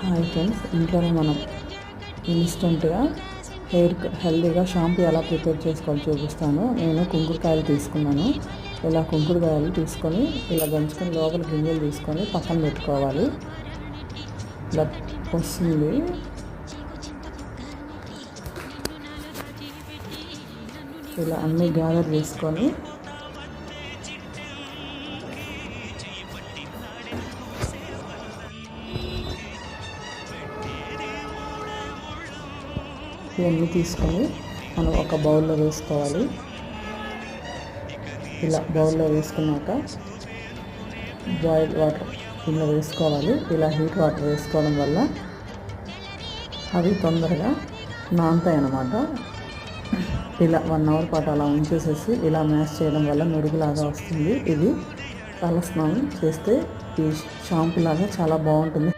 Hi friends, ఇంట్లోనే మనం ఇన్స్టెంట్గా హెల్తీగా షాంపూ ఎలా ప్రిపేర్ చేసుకోవాలో చూపిస్తాను. నేను కుంకుడుకాయలు తీసుకున్నాను. ఇలా కుంకుడుకాయలు తీసుకొని ఇలా దంచుకొని లోపల గింజలు తీసుకొని పక్కన పెట్టుకోవాలి. ఇలా వస్తుంది. ఇలా అన్నీ గ్యాదర్ చేసుకొని ఇవన్నీ తీసుకొని మనం ఒక బౌల్లో వేసుకోవాలి. ఇలా బౌల్లో వేసుకున్నాక బాయిల్ వాటర్ ఇలా వేసుకోవాలి. ఇలా హీట్ వాటర్ వేసుకోవడం వల్ల అవి తొందరగా నానతాయి అన్నమాట. ఇలా 1 అవర్ పాటు అలా ఉంచేసేసి ఇలా మ్యాష్ చేయడం వల్ల నురుగులాగా వస్తుంది. ఇది తల స్నానం చేస్తే ఈ షాంపూ లాగా చాలా బాగుంటుంది.